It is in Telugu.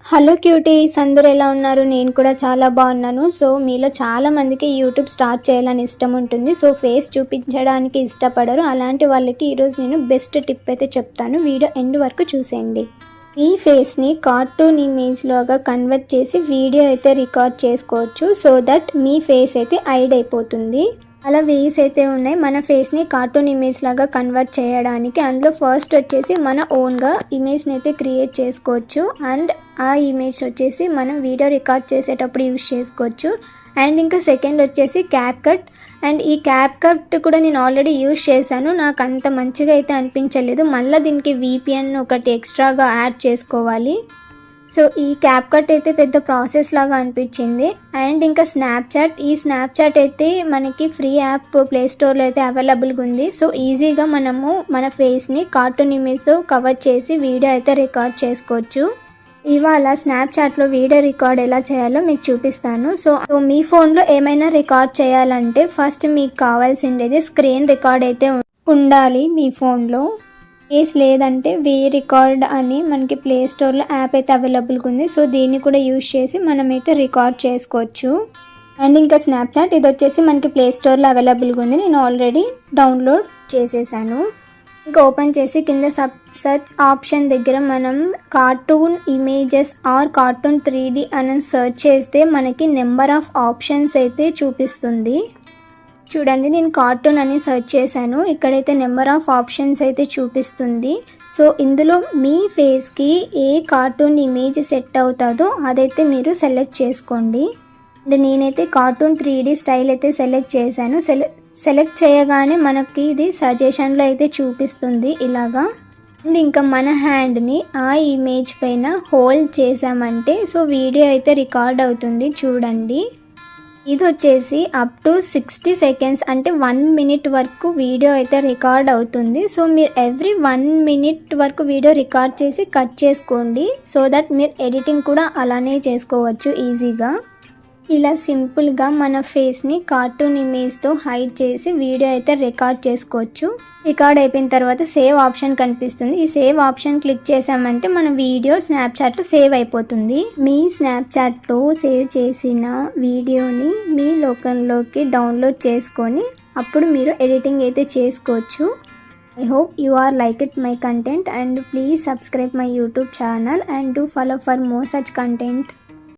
హలో క్యూటీస్, అందరూ ఎలా ఉన్నారు? నేను కూడా చాలా బాగున్నాను. సో మీలో చాలా మందికి యూట్యూబ్ స్టార్ట్ చేయాలని ఇష్టం ఉంటుంది. సో ఫేస్ చూపించడానికి ఇష్టపడరు. అలాంటి వాళ్ళకి ఈరోజు నేను బెస్ట్ టిప్ అయితే చెప్తాను. వీడియో ఎండ్ వరకు చూసేయండి. మీ ఫేస్ని కార్టూన్ ఇమేజ్ లాగా కన్వర్ట్ చేసి వీడియో అయితే రికార్డ్ చేసుకోవచ్చు. సో దట్ మీ ఫేస్ అయితే హైడ్ అయిపోతుంది. అలా వేస్ అయితే ఉన్నాయి మన ఫేస్ని కార్టూన్ ఇమేజ్ లాగా కన్వర్ట్ చేయడానికి. అందులో ఫస్ట్ వచ్చేసి మన ఓన్గా ఇమేజ్ని అయితే క్రియేట్ చేసుకోవచ్చు. అండ్ ఆ ఇమేజ్ వచ్చేసి మనం వీడియో రికార్డ్ చేసేటప్పుడు యూజ్ చేసుకోవచ్చు. అండ్ ఇంకా సెకండ్ వచ్చేసి క్యాప్ కట్. అండ్ ఈ క్యాప్ కట్ కూడా నేను ఆల్రెడీ యూజ్ చేశాను. నాకు అంత మంచిగా అయితే అనిపించలేదు. మళ్ళీ దీనికి VPN ఒకటి ఎక్స్ట్రాగా యాడ్ చేసుకోవాలి. సో ఈ క్యాప్ కట్ అయితే పెద్ద ప్రాసెస్ లాగా అనిపించింది. అండ్ ఇంకా స్నాప్చాట్. ఈ స్నాప్చాట్ అయితే మనకి ఫ్రీ యాప్ ప్లే స్టోర్లో అయితే అవైలబుల్గా ఉంది. సో ఈజీగా మనము మన ఫేస్ని కార్టూన్ ఇమేజ్తో కవర్ చేసి వీడియో అయితే రికార్డ్ చేసుకోవచ్చు. ఇవాళ స్నాప్చాట్లో వీడియో రికార్డ్ ఎలా చేయాలో మీకు చూపిస్తాను. సో మీ ఫోన్లో ఏమైనా రికార్డ్ చేయాలంటే ఫస్ట్ మీకు కావాల్సింది స్క్రీన్ రికార్డ్ అయితే ఉండాలి మీ ఫోన్లో. కేస్ లేదంటే రికార్డ్ అని మనకి ప్లే స్టోర్లో యాప్ అయితే అవైలబుల్గా ఉంది. సో దీన్ని కూడా యూజ్ చేసి మనమైతే రికార్డ్ చేసుకోవచ్చు. అండ్ ఇంకా స్నాప్చాట్ ఇది వచ్చేసి మనకి ప్లే స్టోర్లో అవైలబుల్గా ఉంది. నేను ఆల్రెడీ డౌన్లోడ్ చేసేసాను. ఇంకా ఓపెన్ చేసి కింద సర్చ్ ఆప్షన్ దగ్గర మనం cartoon images are cartoon 3D అని సెర్చ్ చేస్తే మనకి నెంబర్ ఆఫ్ ఆప్షన్స్ అయితే చూపిస్తుంది. చూడండి, నేను కార్టూన్ అని సెర్చ్ చేశాను. ఇక్కడైతే నెంబర్ ఆఫ్ ఆప్షన్స్ అయితే చూపిస్తుంది. సో ఇందులో మీ ఫేస్కి ఏ కార్టూన్ ఇమేజ్ సెట్ అవుతుందో అదైతే మీరు సెలెక్ట్ చేసుకోండి. అంటే నేనైతే కార్టూన్ 3D స్టైల్ అయితే సెలెక్ట్ చేశాను. సెలెక్ట్ చేయగానే మనకి ఇది సజెషన్లో అయితే చూపిస్తుంది ఇలాగా. అండ్ ఇంకా మన హ్యాండ్ని ఆ ఇమేజ్ పైన హోల్డ్ చేసామంటే సో వీడియో అయితే రికార్డ్ అవుతుంది. చూడండి, ఇది వచ్చేసి అప్ టు 60 సెకండ్స్ అంటే 1 మినిట్ వరకు వీడియో అయితే రికార్డ్ అవుతుంది. సో మీరు ఎవ్రీ 1 మినిట్ వరకు వీడియో రికార్డ్ చేసి కట్ చేసుకోండి. సో దట్ మీరు ఎడిటింగ్ కూడా అలానే చేసుకోవచ్చు ఈజీగా. ఇలా సింపుల్గా మన ఫేస్ని కార్టూన్ ఇమేజ్తో హైడ్ చేసి వీడియో అయితే రికార్డ్ చేసుకోవచ్చు. రికార్డ్ అయిపోయిన తర్వాత సేవ్ ఆప్షన్ కనిపిస్తుంది. ఈ సేవ్ ఆప్షన్ క్లిక్ చేసామంటే మన వీడియో స్నాప్చాట్లో సేవ్ అయిపోతుంది. మీ స్నాప్చాట్లో సేవ్ చేసిన వీడియోని మీ లోకంలోకి డౌన్లోడ్ చేసుకొని అప్పుడు మీరు ఎడిటింగ్ అయితే చేసుకోవచ్చు. I hope you are liked my content and please subscribe my YouTube channel and do follow for more such content.